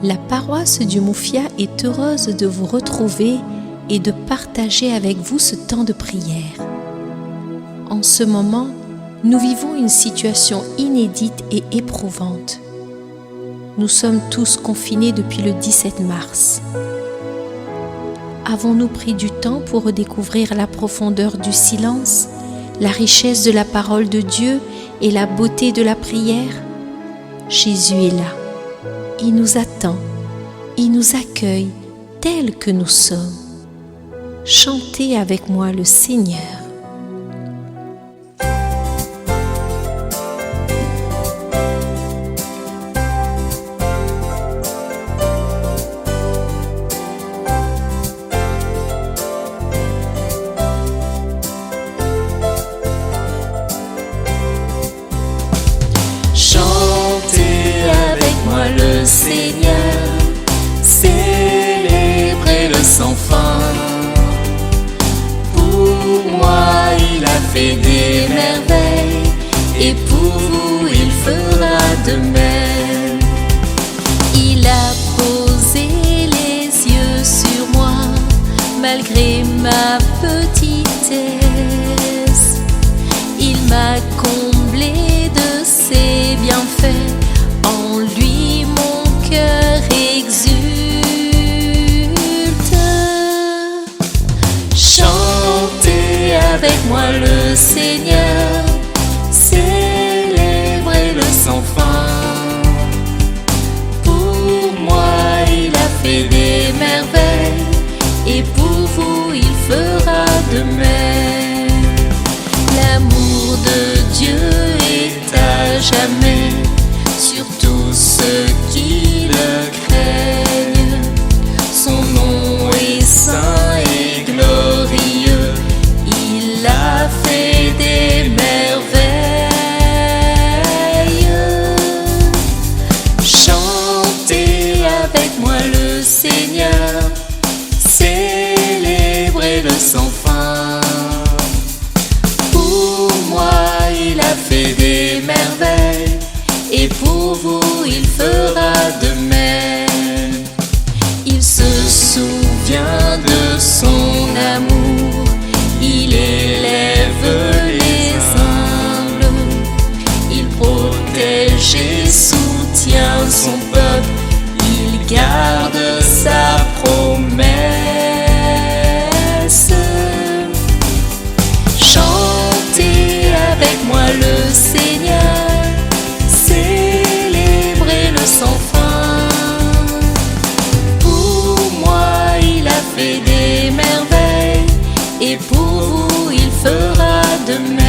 La paroisse du Moufia est heureuse de vous retrouver et de partager avec vous ce temps de prière. En ce moment, nous vivons une situation inédite et éprouvante. Nous sommes tous confinés depuis le 17 mars. Avons-nous pris du temps pour redécouvrir la profondeur du silence, la richesse de la parole de Dieu et la beauté de la prière? Jésus est là. Il nous attend. Il nous accueille tels que nous sommes. Chantez avec moi le Seigneur. Le Seigneur, célébrez le sans fin. Pour moi il a fait des merveilles, et pour vous il fera de même. Il a posé les yeux sur moi, malgré ma petitesse. Il m'a comblé de ses bienfaits, en lui mon cœur exulte. Chantez avec moi le Seigneur, célébrez-le sans fin. Pour moi il a fait des merveilles, et pour vous il fera de même. L'amour de Dieu est à jamais sur tous ceux qui le craignent. Son nom est saint et glorieux, il a fait des merveilles. Chantez avec moi le Seigneur, célébrez-le sans fin. Pour moi il a fait des merveilles, et pour vous il fera de même. Il se souvient de son amour, il élève les humbles, il protège et soutient son peuple, il garde sa promesse. Chantez avec moi le Seigneur, célébrez-le sans fin. Pour moi il a fait des merveilles, et pour vous il fera de même.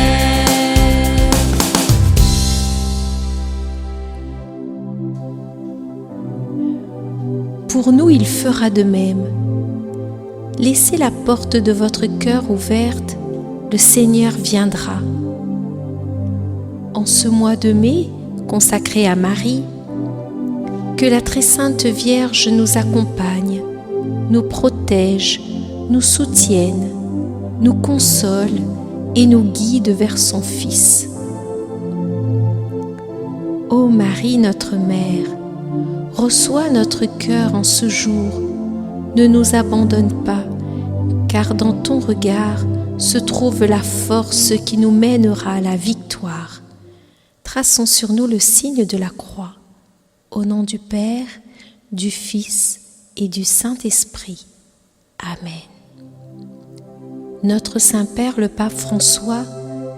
Pour nous, il fera de même. Laissez la porte de votre cœur ouverte, le Seigneur viendra. En ce mois de mai, consacré à Marie, que la très sainte Vierge nous accompagne, nous protège, nous soutienne, nous console et nous guide vers son Fils. Ô Marie, notre Mère, reçois notre cœur en ce jour, ne nous abandonne pas, car dans ton regard se trouve la force qui nous mènera à la victoire. Traçons sur nous le signe de la croix. Au nom du Père, du Fils et du Saint-Esprit. Amen. Notre Saint-Père, le Pape François,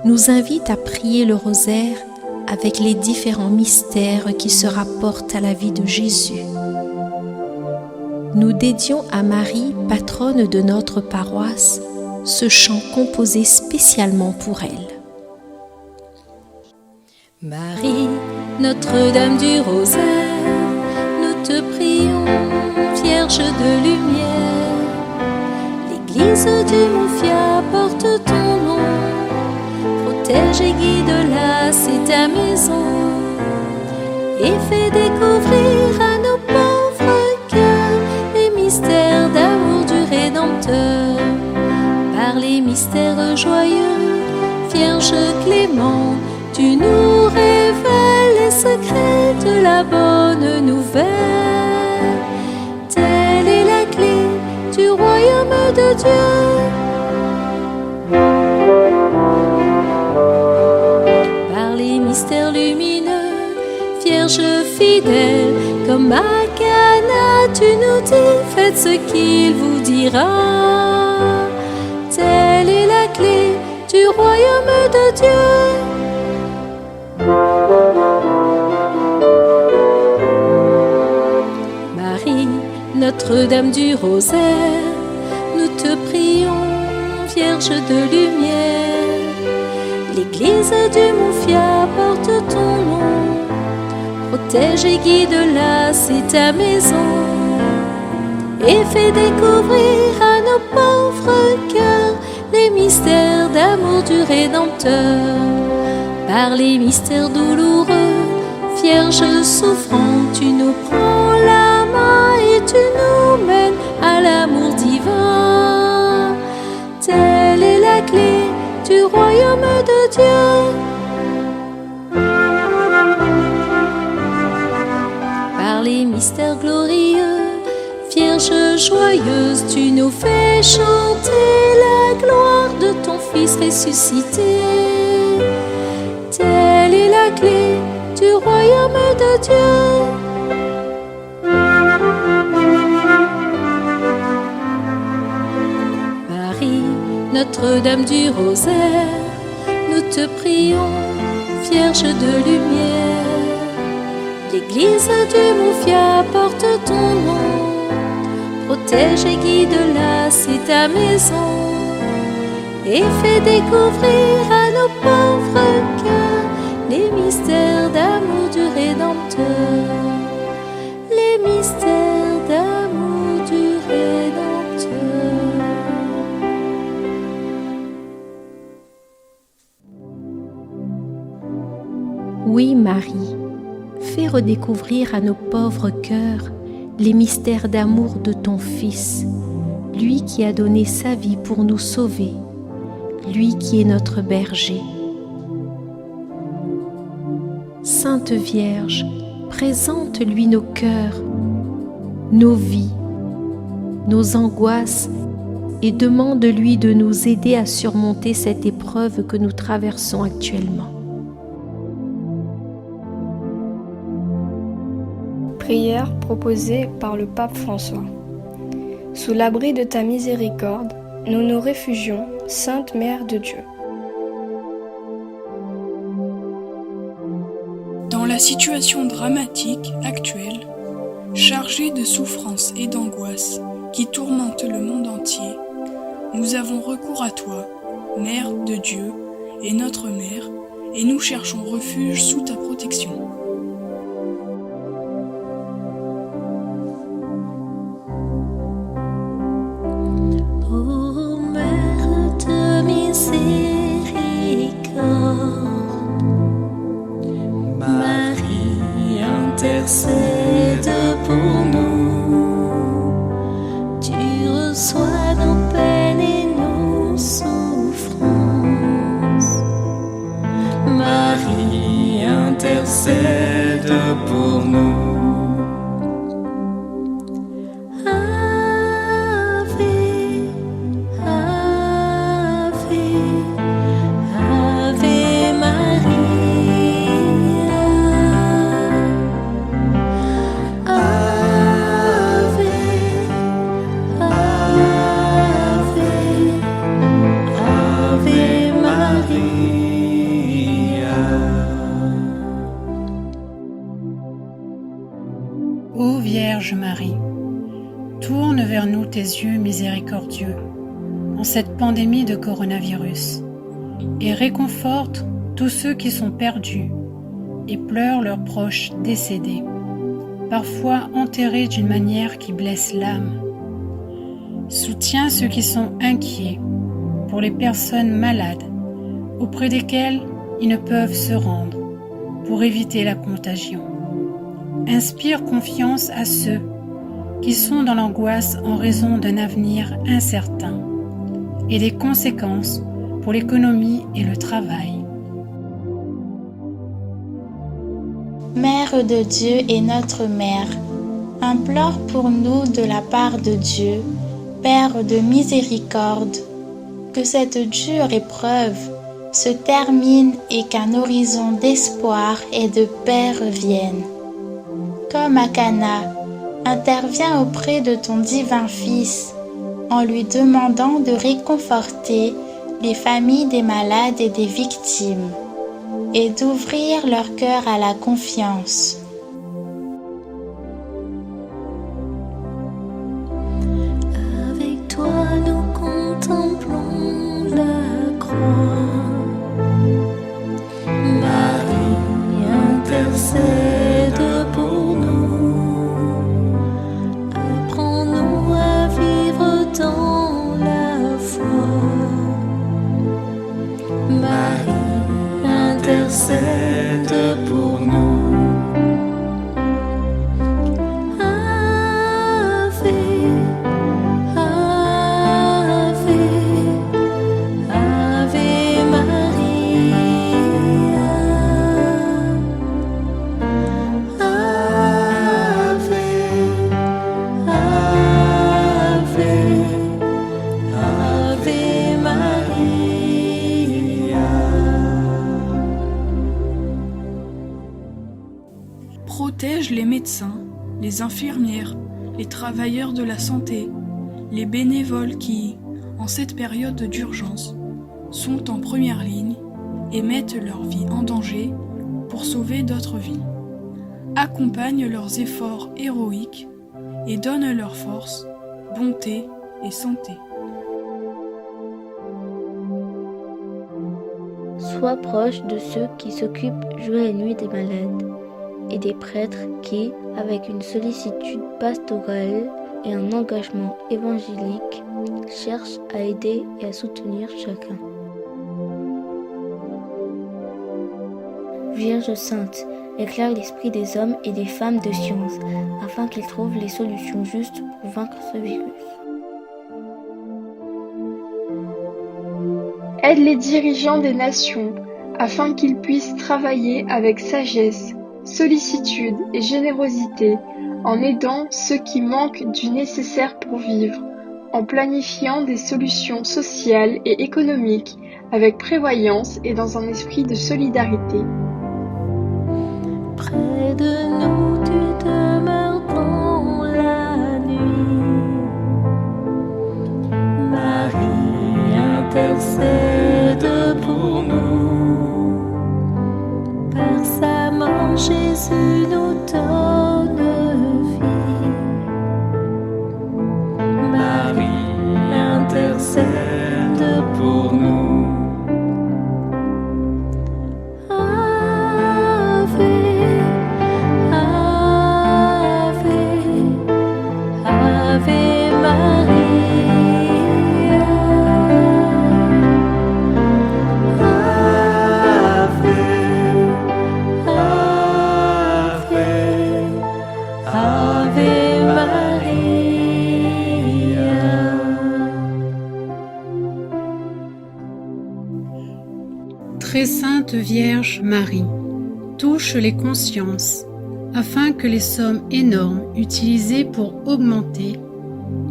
nous invite à prier le rosaire avec les différents mystères qui se rapportent à la vie de Jésus. Nous dédions à Marie, patronne de notre paroisse, ce chant composé spécialement pour elle. Marie, Notre-Dame du Rosaire, nous te prions, Vierge de lumière. L'Église du Moufia porte ton nom, protège et guide-la, c'est ta maison, et fais découvrir à nos pauvres cœurs les mystères d'amour du Rédempteur. Par les mystères joyeux, Vierge clémente, tu nous révèles les secrets de la bonne nouvelle. de Dieu. Par les mystères lumineux, Vierge fidèle, comme à Cana, tu nous dis, faites ce qu'il vous dira. Telle est la clé du royaume de Dieu. Marie, Notre-Dame du Rosaire, nous te prions, Vierge de lumière. L'Église du Moufia porte ton nom. Protège et guide-la, c'est ta maison. Et fais découvrir à nos pauvres cœurs les mystères d'amour du Rédempteur. Par les mystères douloureux, Vierge souffrante, tu nous prends la main et tu nous mènes à l'amour divin. Telle est la clé du royaume de Dieu. Par les mystères glorieux, Vierge joyeuse, tu nous fais chanter la gloire de ton Fils ressuscité. Telle est la clé du royaume de Dieu. Marie, Notre-Dame du Rosaire, nous te prions, Vierge de lumière. L'Église du Moufia porte ton nom. Protège et guide-la, c'est ta maison. Et fais découvrir à nos pauvres cœurs les mystères d'amour du Rédempteur. Les mystères d'amour du Rédempteur. Oui, Marie, fais redécouvrir à nos pauvres cœurs les mystères d'amour de ton Fils, lui qui a donné sa vie pour nous sauver, lui qui est notre berger. Sainte Vierge, présente-lui nos cœurs, nos vies, nos angoisses et demande-lui de nous aider à surmonter cette épreuve que nous traversons actuellement. Prière proposée par le pape François. Sous l'abri de ta miséricorde, nous nous réfugions, Sainte Mère de Dieu. Dans la situation dramatique actuelle, chargée de souffrances et d'angoisses qui tourmentent le monde entier, nous avons recours à toi, Mère de Dieu et notre Mère, et nous cherchons refuge sous ta protection. Ô Mère de miséricorde, Marie intercède pour nous. Tu reçois nos peines et nos souffrances. Marie intercède pour nous. Ô Vierge Marie, tourne vers nous tes yeux miséricordieux en cette pandémie de coronavirus et réconforte tous ceux qui sont perdus et pleurent leurs proches décédés, parfois enterrés d'une manière qui blesse l'âme. Soutiens ceux qui sont inquiets pour les personnes malades auprès desquelles ils ne peuvent se rendre pour éviter la contagion. Inspire confiance à ceux qui sont dans l'angoisse en raison d'un avenir incertain et des conséquences pour l'économie et le travail. Mère de Dieu et notre Mère, implore pour nous de la part de Dieu Père de miséricorde, que cette dure épreuve se termine et qu'un horizon d'espoir et de paix revienne. Comme à Cana, interviens auprès de ton divin Fils en lui demandant de réconforter les familles des malades et des victimes et d'ouvrir leur cœur à la confiance. Avec toi nous contemplons la croix. Marie intercède pour nous. Apprends-nous à vivre dans la foi. Marie intercède pour nous. Protège les médecins, les infirmières, les travailleurs de la santé, les bénévoles qui, en cette période d'urgence, sont en première ligne et mettent leur vie en danger pour sauver d'autres vies. Accompagne leurs efforts héroïques et donne leur force, bonté et santé. Sois proche de ceux qui s'occupent jour et nuit des malades et des prêtres qui, avec une sollicitude pastorale et un engagement évangélique, cherchent à aider et à soutenir chacun. Vierge sainte, éclaire l'esprit des hommes et des femmes de science, afin qu'ils trouvent les solutions justes pour vaincre ce virus. Aide les dirigeants des nations afin qu'ils puissent travailler avec sagesse, sollicitude et générosité en aidant ceux qui manquent du nécessaire pour vivre, en planifiant des solutions sociales et économiques avec prévoyance et dans un esprit de solidarité. Près de nous tu demeures dans la nuit. Marie intercède pour nous. Par sa mort Jésus nous donne vie. Marie intercède pour nous. Très sainte Vierge Marie, touche les consciences, afin que les sommes énormes utilisées pour augmenter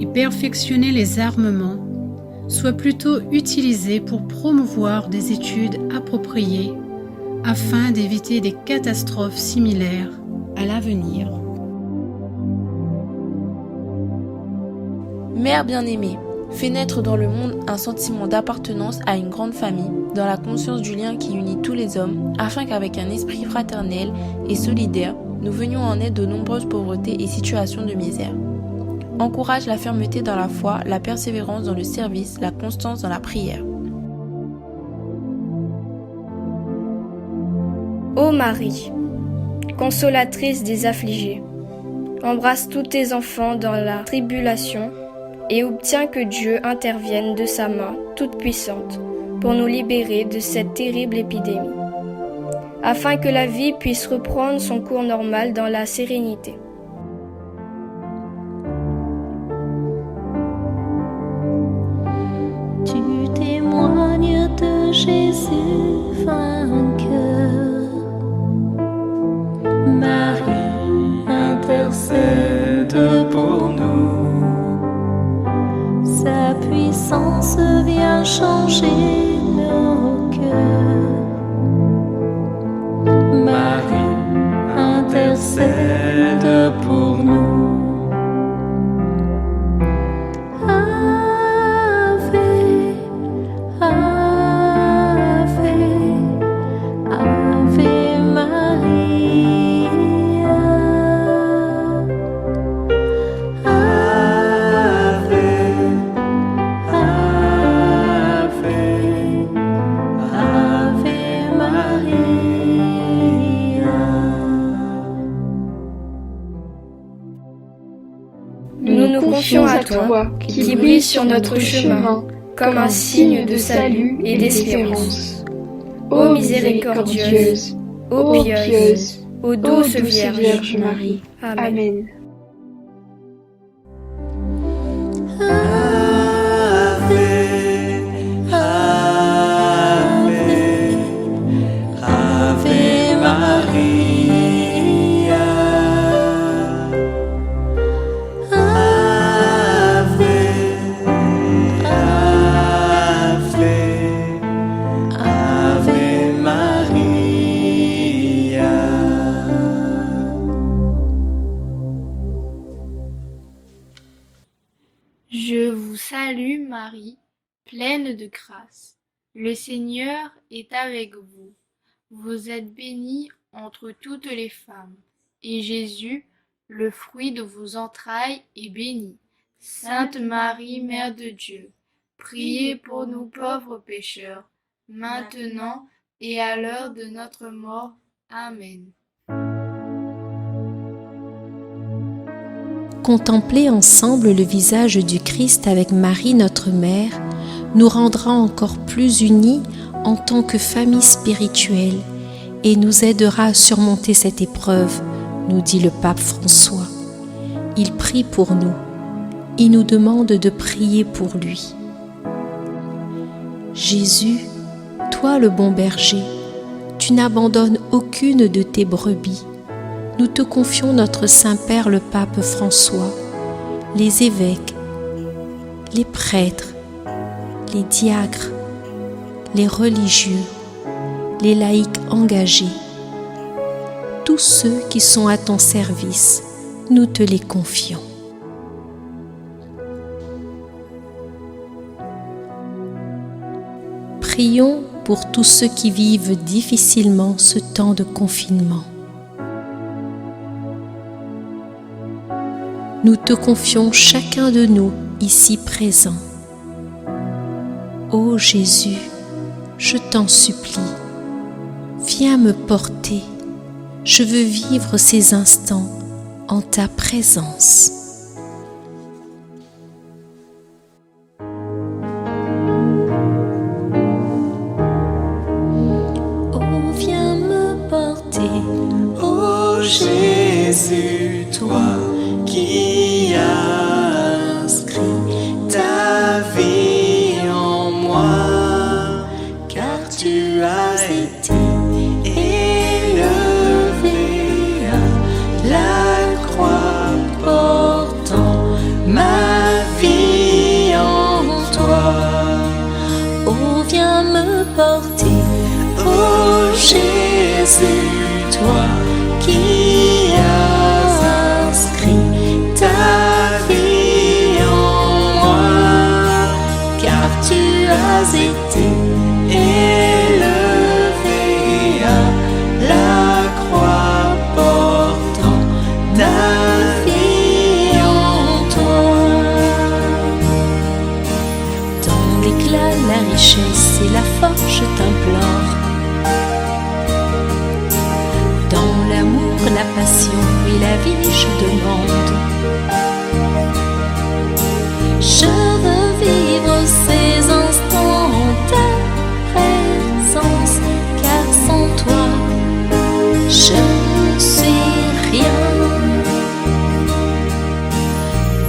et perfectionner les armements soient plutôt utilisées pour promouvoir des études appropriées, afin d'éviter des catastrophes similaires à l'avenir. Mère bien-aimée, fais naître dans le monde un sentiment d'appartenance à une grande famille, dans la conscience du lien qui unit tous les hommes, afin qu'avec un esprit fraternel et solidaire, nous venions en aide de nombreuses pauvretés et situations de misère. Encourage la fermeté dans la foi, la persévérance dans le service, la constance dans la prière. Ô Marie, consolatrice des affligés, embrasse tous tes enfants dans la tribulation et obtiens que Dieu intervienne de sa main toute puissante pour nous libérer de cette terrible épidémie, afin que la vie puisse reprendre son cours normal dans la sérénité. Tu témoignes de Jésus vainqueur. Marie intercède pour nous. présence vient changer nos cœurs. Marie intercède pour nous. Ave, Ave, Ave Maria. Ave, Ave, Ave Maria. Nous nous confions à toi, qui brille sur notre chemin, comme un signe de salut et d'espérance. Ô miséricordieuse, ô pieuse, ô douce Vierge Marie. Amen. Ave Maria. Ave, Ave, Ave Maria. Je vous salue Marie, pleine de grâce. Le Seigneur est avec vous. Vous êtes bénie entre toutes les femmes, et Jésus, le fruit de vos entrailles, est béni. Sainte Marie, Mère de Dieu, priez pour nous pauvres pécheurs, maintenant et à l'heure de notre mort. Amen. Contempler ensemble le visage du Christ avec Marie notre Mère nous rendra encore plus unis en tant que famille spirituelle et nous aidera à surmonter cette épreuve, nous dit le pape François. Il prie pour nous. Il nous demande de prier pour lui. Jésus, toi le bon berger, tu n'abandonnes aucune de tes brebis. Nous te confions notre Saint-Père le pape François, les évêques, les prêtres, les diacres, les religieux, les laïcs engagés, tous ceux qui sont à ton service, nous te les confions. Prions pour tous ceux qui vivent difficilement ce temps de confinement. Nous te confions chacun de nous ici présents. Ô Jésus, je t'en supplie, viens me porter. Je veux vivre ces instants en ta présence. Oh, viens me porter, ô Jésus, toi qui as inscrit ta vie en moi, car tu as été élevé à la croix, portant ma vie en toi. Oh, viens me porter, ô Jésus, toi qui as inscrit ta vie en moi, car tu as été élevé à la croix, portant ta vie en toi. Dans l'éclat, la richesse et la force, je t'implore. Dans l'amour, la passion et la vie, je demande. Je veux vivre ces instants en ta présence, car sans toi, je ne suis rien.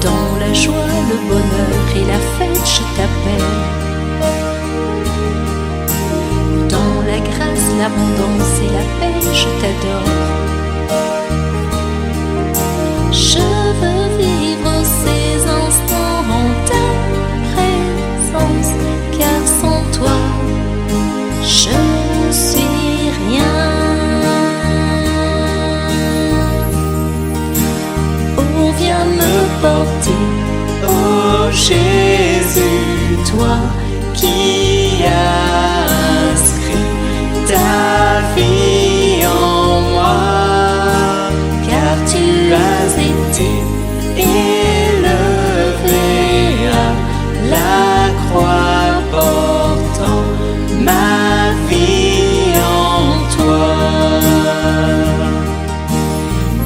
Dans la joie, le bonheur et la fête, je t'appelle. Dans la grâce, l'abondance et la paix, je t'adore. Je veux vivre ces instants en ta présence. me porter. Oh Jésus, toi qui as inscrit ta vie en moi, car tu as été élevé à la croix, portant ma vie en toi.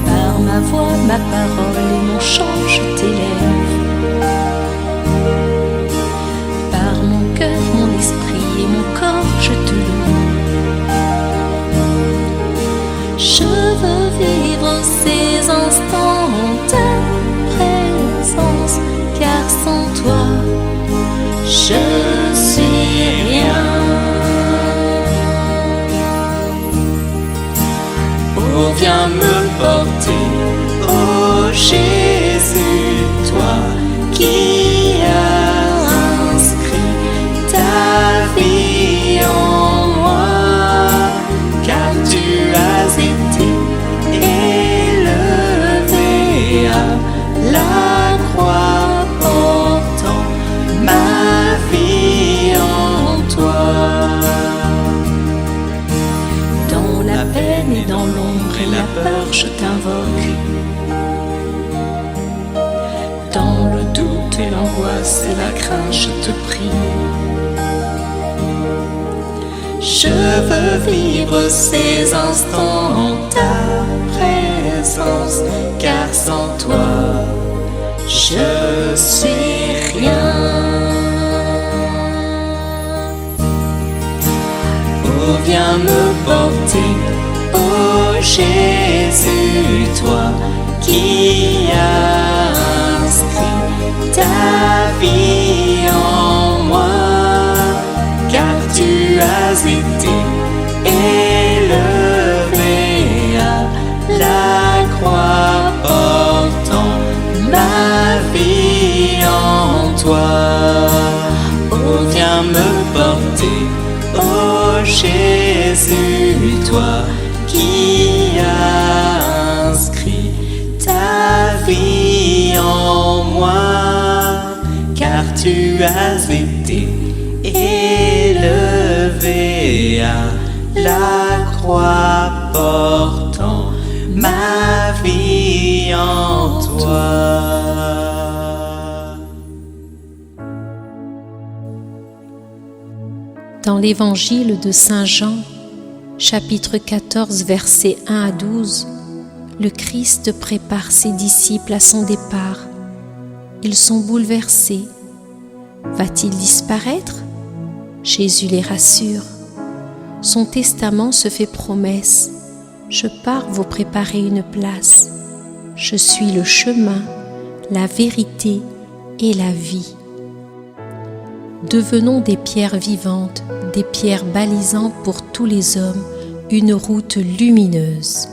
Par ma voix, ma parole et mon chant, je t'élève. Par mon cœur, mon esprit et mon corps, je te loue. Je veux vivre ces instants en ta présence, car sans toi, je suis rien. Oh, viens me porter, oh Jésus, toi qui as inscrit ta vie en moi, car tu as été élevé à la croix, portant ma vie en toi. Dans la peine et dans l'ombre et la peur, je t'invoque. Dans le doute et l'angoisse et la crainte, je te prie. Je veux vivre ces instants en ta présence, car sans toi, je suis rien. Oh, viens me porter, oh Jésus, toi qui as inscrit ta vie en moi, car tu as été élevé à la croix, portant ma vie en toi. Oh, viens me porter, oh Jésus, toi qui as inscrit ta vie en moi, car tu as été élevé à la croix, portant ma vie en toi. Dans l'évangile de Saint Jean, chapitre 14, versets 1 à 12, le Christ prépare ses disciples à son départ. Ils sont bouleversés. Va-t-il disparaître ? Jésus les rassure. Son testament se fait promesse. Je pars vous préparer une place. Je suis le chemin, la vérité et la vie. Devenons des pierres vivantes, des pierres balisant pour tous les hommes une route lumineuse.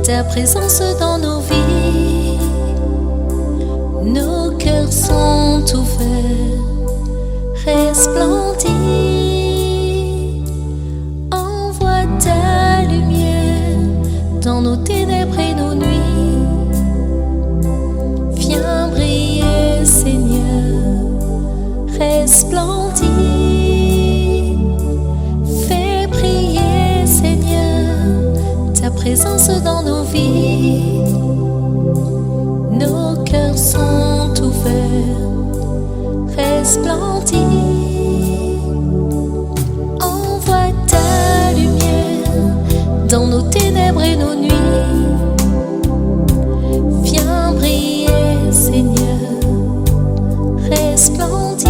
Ta présence dans nos vies, nos cœurs sont ouverts, resplendis. Envoie ta lumière dans nos ténèbres et nos nuits. Viens briller, Seigneur, resplendis. Fais briller, Seigneur, ta présence dans nos vies. Nos cœurs sont ouverts, resplendis. Envoie ta lumière dans nos ténèbres et nos nuits. Viens briller, Seigneur, resplendis.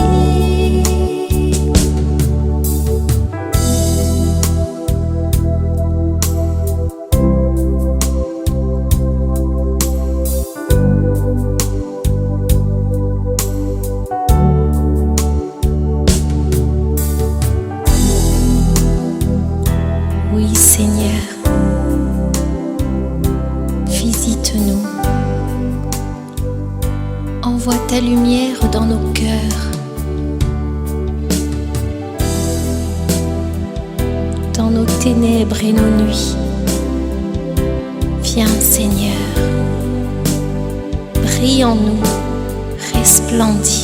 ta lumière dans nos cœurs, dans nos ténèbres et nos nuits. Viens Seigneur, brille en nous, resplendis.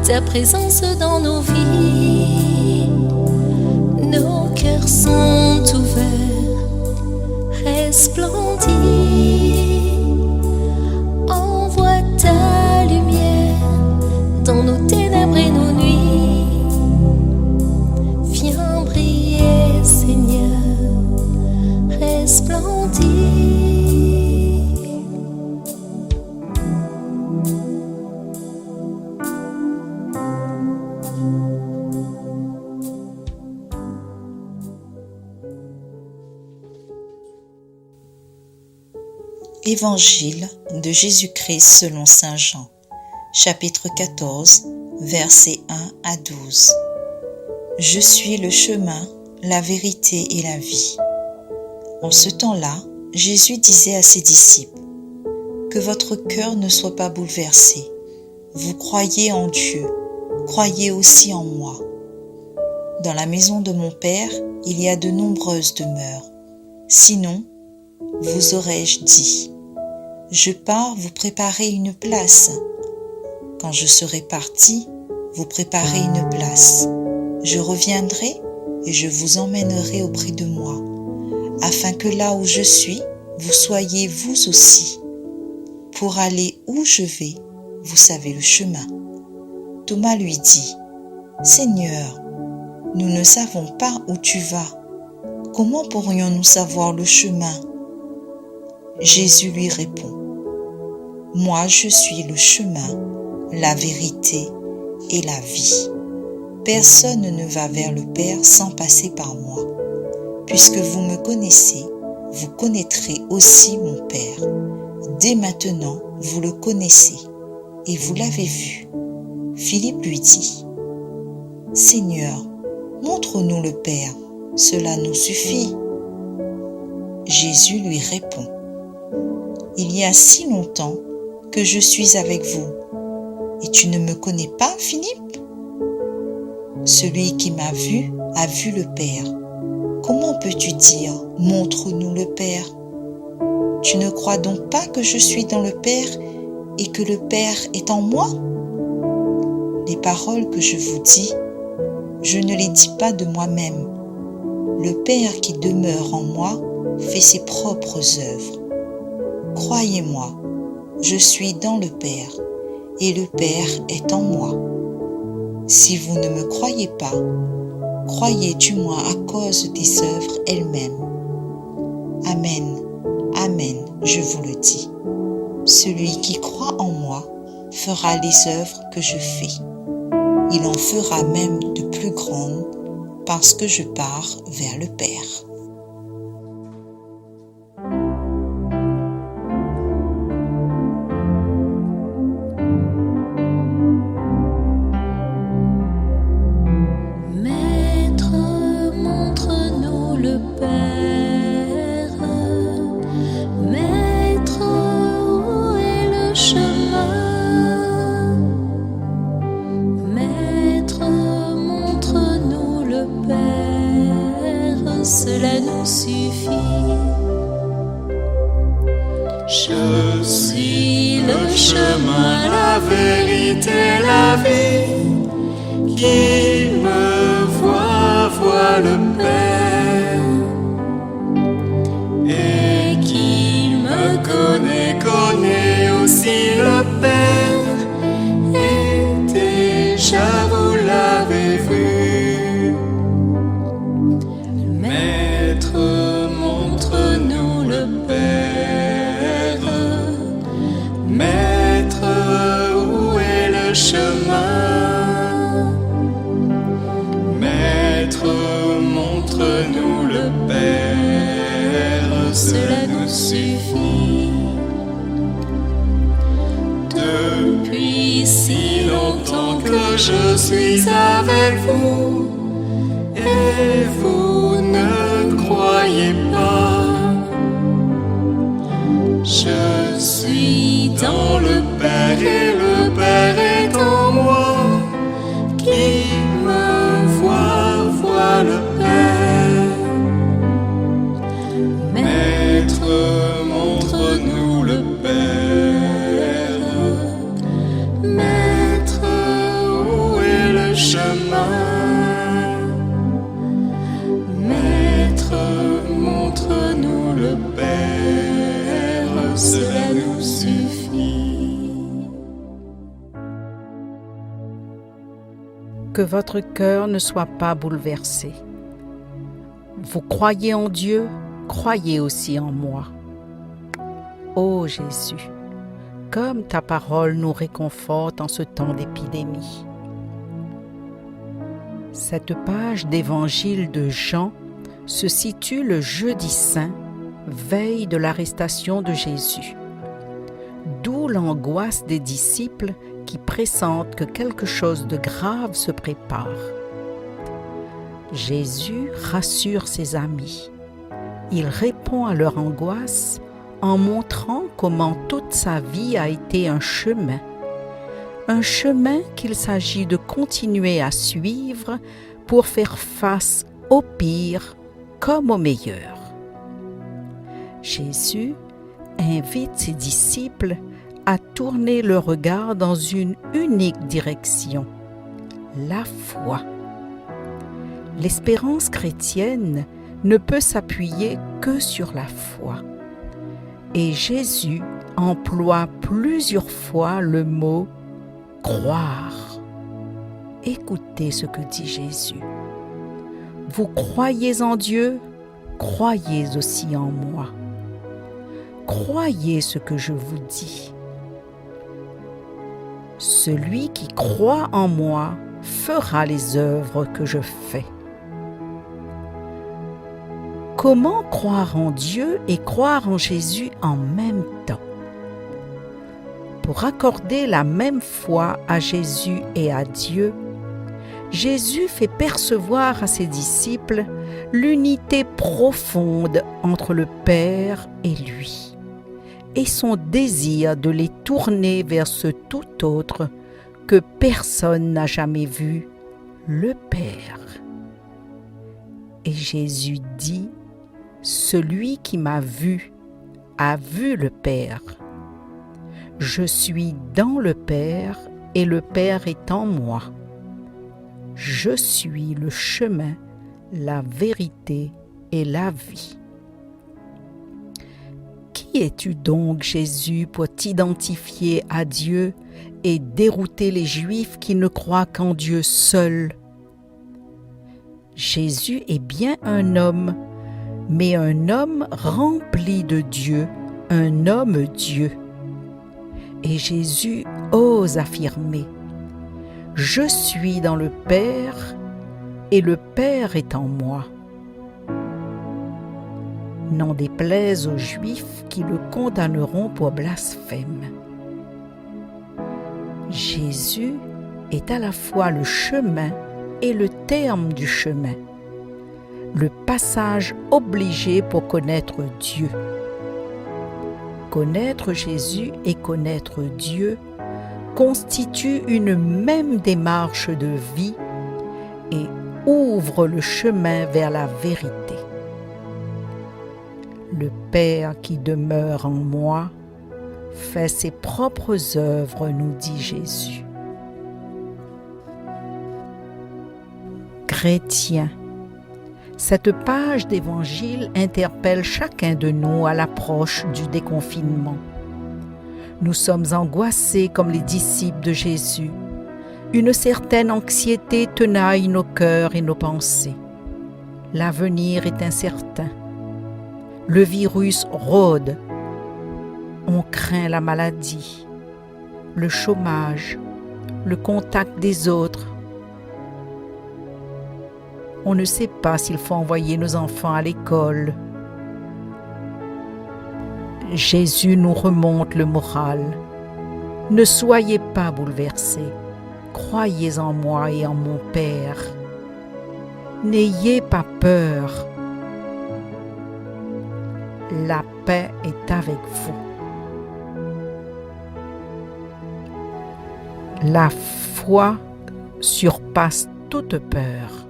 Ta présence dans nos vies, nos cœurs sont ouverts, resplendis. Envoie ta lumière dans nos ténèbres et nos nuits. Viens briller, Seigneur, resplendis. Évangile de Jésus-Christ selon saint Jean, chapitre 14, versets 1 à 12. Je suis le chemin, la vérité et la vie. En ce temps-là, Jésus disait à ses disciples, que votre cœur ne soit pas bouleversé. Vous croyez en Dieu, croyez aussi en moi. Dans la maison de mon Père, il y a de nombreuses demeures. Sinon, vous aurais-je dit, je pars vous préparer une place. Quand je serai parti, vous préparez une place. Je reviendrai et je vous emmènerai auprès de moi, afin que là où je suis, vous soyez vous aussi. Pour aller où je vais, vous savez le chemin. Thomas lui dit, Seigneur, nous ne savons pas où tu vas. Comment pourrions-nous savoir le chemin ? Jésus lui répond, moi je suis le chemin, la vérité et la vie. Personne ne va vers le Père sans passer par moi. Puisque vous me connaissez, vous connaîtrez aussi mon Père. Dès maintenant, vous le connaissez et vous l'avez vu. Philippe lui dit, Seigneur, montre-nous le Père, cela nous suffit. Jésus lui répond, il y a si longtemps que je suis avec vous, et tu ne me connais pas, Philippe ? Celui qui m'a vu a vu le Père. Comment peux-tu dire, montre-nous le Père ? Tu ne crois donc pas que je suis dans le Père et que le Père est en moi ? Les paroles que je vous dis, je ne les dis pas de moi-même. Le Père qui demeure en moi fait ses propres œuvres. Croyez-moi, je suis dans le Père, et le Père est en moi. Si vous ne me croyez pas, croyez du moins à cause des œuvres elles-mêmes. Amen, amen, je vous le dis. Celui qui croit en moi fera les œuvres que je fais. Il en fera même de plus grandes, parce que je pars vers le Père. Cela nous suffit. Je suis le chemin, la vérité, la vie. Qui me voit le Père. Et qui me connaît aussi le Père. Et déjà vous l'avez vu. Montre-nous le Père, cela nous suffit. Depuis si longtemps que je suis avec vous, et vous ne croyez pas. Je suis dans le Père et le Père est en moi. Qui me voit le Père. Maître, montre-nous le Père. Maître, où est le chemin? Maître, montre-nous le Père, cela nous suffit. Que votre cœur ne soit pas bouleversé. Vous croyez en Dieu, croyez aussi en moi. Ô Jésus, comme ta parole nous réconforte en ce temps d'épidémie. Cette page d'évangile de Jean se situe le jeudi saint, veille de l'arrestation de Jésus. D'où l'angoisse des disciples qui pressentent que quelque chose de grave se prépare. Jésus rassure ses amis. Il répond à leur angoisse en montrant comment toute sa vie a été un chemin qu'il s'agit de continuer à suivre pour faire face au pire comme au meilleur. Jésus invite ses disciples à tourner le regard dans une unique direction, la foi. L'espérance chrétienne ne peut s'appuyer que sur la foi. Et Jésus emploie plusieurs fois le mot « croire ». Écoutez ce que dit Jésus. « Vous croyez en Dieu, croyez aussi en moi. Croyez ce que je vous dis. Celui qui croit en moi fera les œuvres que je fais. » Comment croire en Dieu et croire en Jésus en même temps? Pour accorder la même foi à Jésus et à Dieu, Jésus fait percevoir à ses disciples l'unité profonde entre le Père et lui, et son désir de les tourner vers ce tout autre que personne n'a jamais vu, le Père. Et Jésus dit: « Celui qui m'a vu a vu le Père. Je suis dans le Père et le Père est en moi. Je suis le chemin, la vérité et la vie. » Qui es-tu donc, Jésus, pour t'identifier à Dieu et dérouter les Juifs qui ne croient qu'en Dieu seul? Jésus est bien un homme, mais un homme rempli de Dieu, un homme Dieu. Et Jésus ose affirmer: « Je suis dans le Père et le Père est en moi. » N'en déplaise aux Juifs qui le condamneront pour blasphème. Jésus est à la fois le chemin et le terme du chemin, le passage obligé pour connaître Dieu. Connaître Jésus et connaître Dieu constituent une même démarche de vie et ouvrent le chemin vers la vérité. Le Père qui demeure en moi fait ses propres œuvres, nous dit Jésus. Chrétiens, cette page d'évangile interpelle chacun de nous à l'approche du déconfinement. Nous sommes angoissés comme les disciples de Jésus. Une certaine anxiété tenaille nos cœurs et nos pensées. L'avenir est incertain. Le virus rôde. On craint la maladie, le chômage, le contact des autres. On ne sait pas s'il faut envoyer nos enfants à l'école. Jésus nous remonte le moral. Ne soyez pas bouleversés. Croyez en moi et en mon Père. N'ayez pas peur. La paix est avec vous. La foi surpasse toute peur.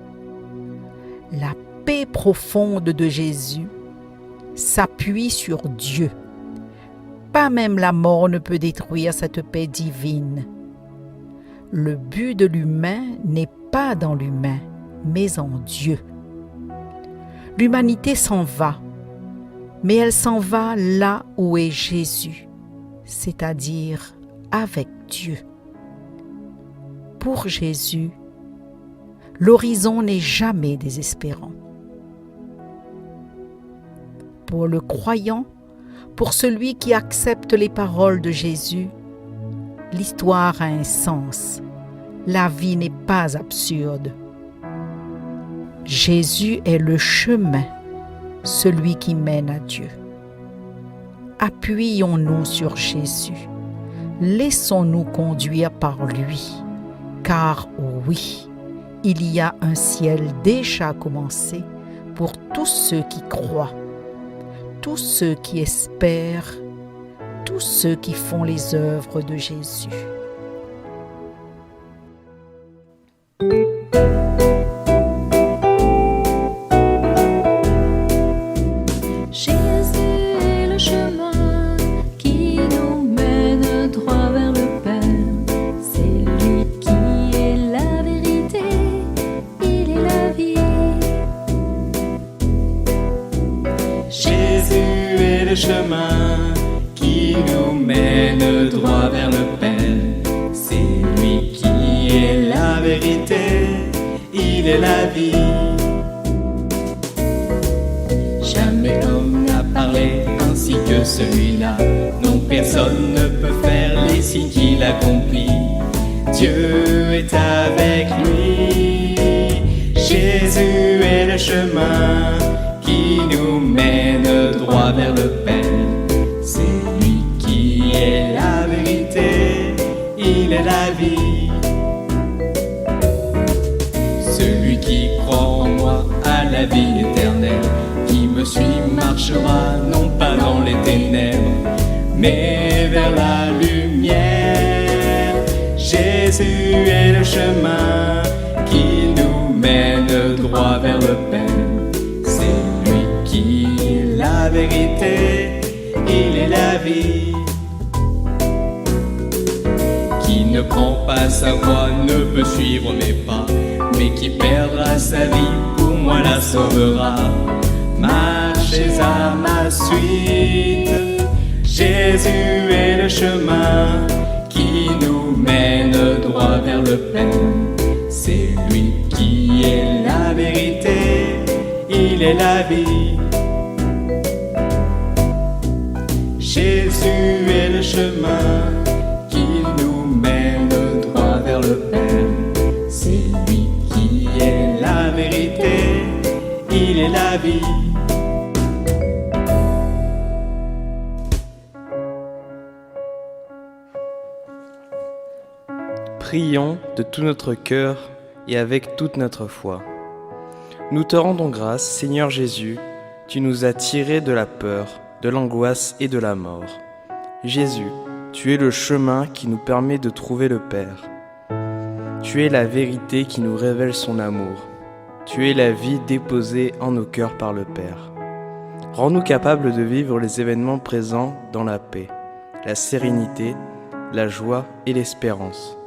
La paix profonde de Jésus s'appuie sur Dieu. Pas même la mort ne peut détruire cette paix divine. Le but de l'humain n'est pas dans l'humain, mais en Dieu. L'humanité s'en va, mais elle s'en va là où est Jésus, c'est-à-dire avec Dieu. Pour Jésus, l'horizon n'est jamais désespérant. Pour le croyant, pour celui qui accepte les paroles de Jésus, l'histoire a un sens. La vie n'est pas absurde. Jésus est le chemin, celui qui mène à Dieu. Appuyons-nous sur Jésus. Laissons-nous conduire par lui, car oui, il y a un ciel déjà commencé pour tous ceux qui croient, tous ceux qui espèrent, tous ceux qui font les œuvres de Jésus. Jésus est le chemin qui nous mène droit vers le Père. C'est lui qui est la vérité, il est la vie. Jésus est le chemin qui nous mène droit vers le Père. C'est lui qui est la vérité, il est la vie. Jamais homme n'a parlé ainsi que celui-là. Non, personne ne peut faire les signes qu'il accomplit. Dieu est avec lui. Jésus est le chemin qui nous mène droit vers le Père. C'est lui qui est la vérité, il est la vie. Celui qui croit en moi a la vie éternelle. Qui me suit marchera non pas dans les ténèbres, mais vers la lumière. Jésus est le chemin qui nous mène droit vers le Père. C'est lui qui est la vérité, il est la vie. Qui ne prend pas sa voie ne peut suivre mes pas, mais qui perdra sa vie pour moi la sauvera. Marchez à ma suite. Jésus est le chemin qui nous mène droit vers le Père. C'est lui qui est la vérité, il est la vie. Jésus est le chemin qui nous mène droit vers le Père. C'est lui qui est la vérité, il est la vie. Prions de tout notre cœur et avec toute notre foi. Nous te rendons grâce, Seigneur Jésus, tu nous as tirés de la peur, de l'angoisse et de la mort. Jésus, tu es le chemin qui nous permet de trouver le Père. Tu es la vérité qui nous révèle son amour. Tu es la vie déposée en nos cœurs par le Père. Rends-nous capables de vivre les événements présents dans la paix, la sérénité, la joie et l'espérance.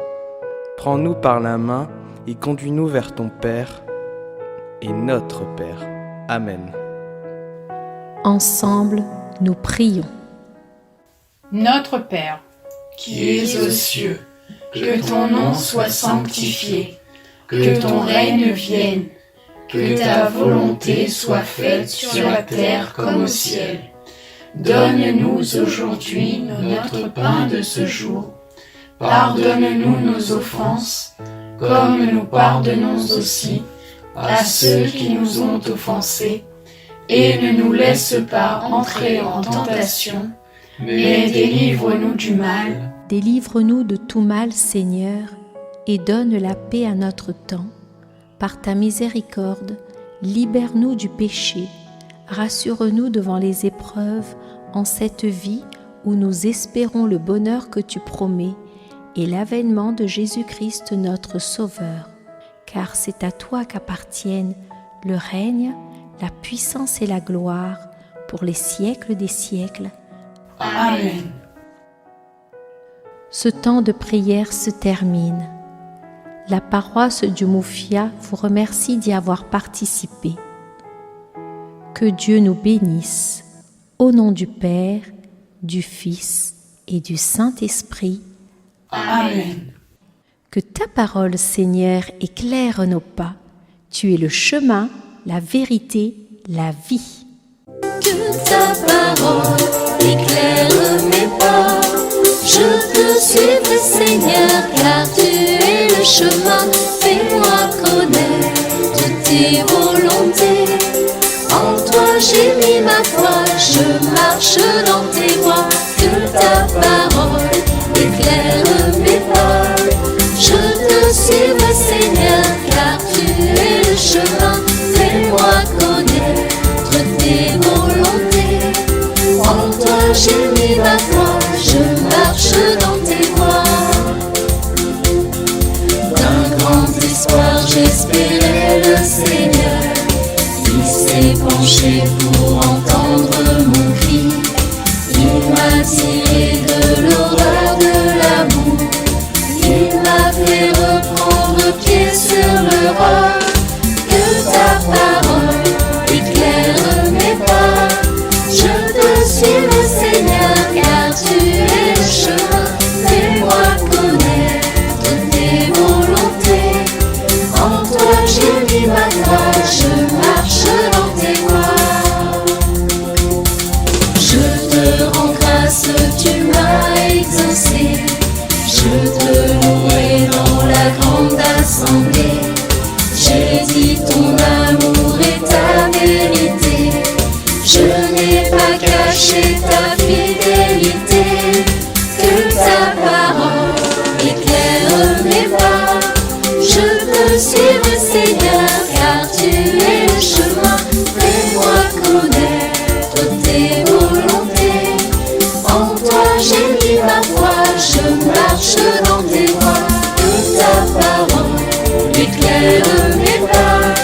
Prends-nous par la main et conduis-nous vers ton Père et notre Père. Amen. Ensemble, nous prions. Notre Père, qui es aux cieux, que ton nom soit sanctifié, que ton règne vienne, que ta volonté soit faite sur la terre comme au ciel. Donne-nous aujourd'hui notre pain de ce jour. Pardonne-nous nos offenses, comme nous pardonnons aussi à ceux qui nous ont offensés. et ne nous laisse pas entrer en tentation, mais délivre-nous du mal. Délivre-nous de tout mal, Seigneur, et donne la paix à notre temps. Par ta miséricorde, libère-nous du péché, rassure-nous devant les épreuves en cette vie où nous espérons le bonheur que tu promets et l'avènement de Jésus-Christ notre Sauveur. Car c'est à toi qu'appartiennent le règne, la puissance et la gloire pour les siècles des siècles. Amen. Ce temps de prière se termine. La paroisse du Moufia vous remercie d'y avoir participé. Que Dieu nous bénisse, au nom du Père, du Fils et du Saint-Esprit. Amen. Que ta parole, Seigneur, éclaire nos pas. Tu es le chemin, la vérité, la vie. Que ta parole éclaire mes pas. Je te suivrai, Seigneur, car tu es le chemin. Fais-moi connaître tes volontés. En toi j'ai mis ma foi, je marche dans tes voies. Que ta parole éclaire mes pas. Je te suivrai, Seigneur, car tu es le chemin. Fais-moi connaître tes volontés. En toi j'ai mis ma foi, je marche dans tes voies. D'un grand espoir j'espérais le Seigneur. Il s'est penché pour entendre mon cri. Il m'a tiré de l'horreur de l'amour. Il m'a fait reprendre pied sur le roi. Que ta parole éclaire mes pas. Je te suivrai, Seigneur, car tu es le chemin. Fais-moi connaître tes volontés. En toi j'ai mis ma foi, je marche dans tes voies. Je te rends grâce, tu m'as exaucé. Je te louerai dans la grande assemblée. J'ai dit ton amour et ta vérité. Je n'ai pas caché ta fidélité. Que ta parole éclaire mes pas. Je te suivrai, Seigneur, car tu es le chemin. Fais-moi connaître tes volontés. En toi j'ai mis ma foi, je marche dans tes voies. Que ta parole éclaire mes pas.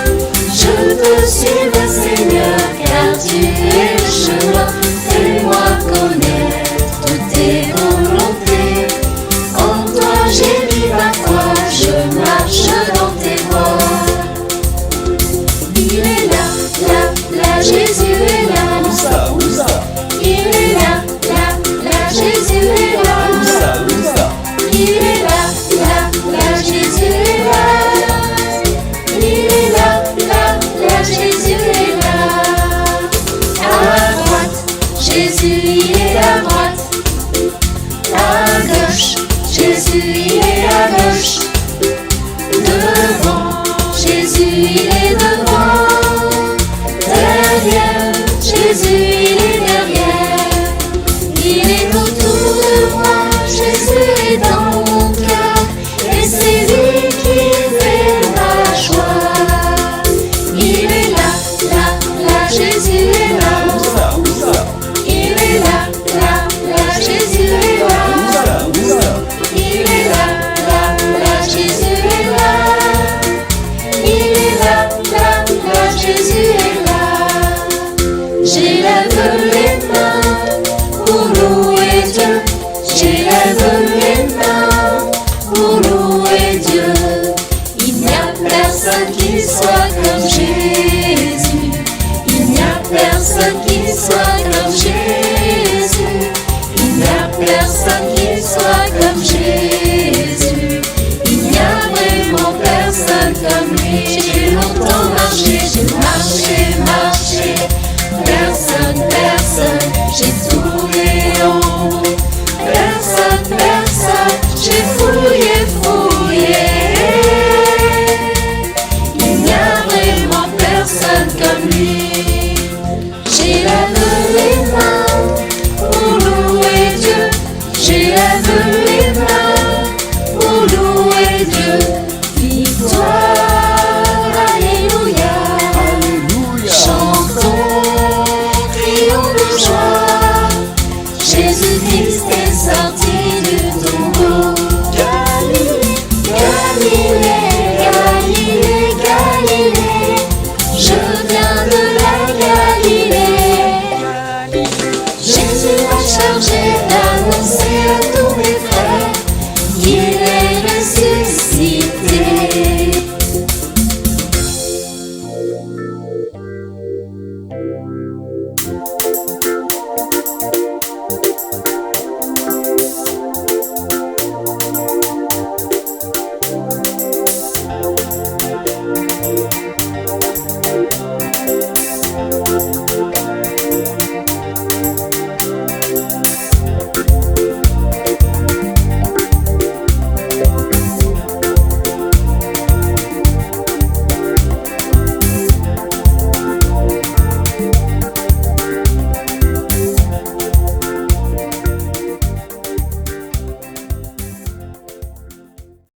Je te suivrai, Seigneur, car tu es le chemin. Fais-moi connaître tes volontés. En toi j'ai mis ma foi, je marche dans tes voies. Il est là, Jésus est là. Où ça? Il est là, Jésus est là. Il est là, Jésus est là. Il est là, Jésus est là. À droite, Jésus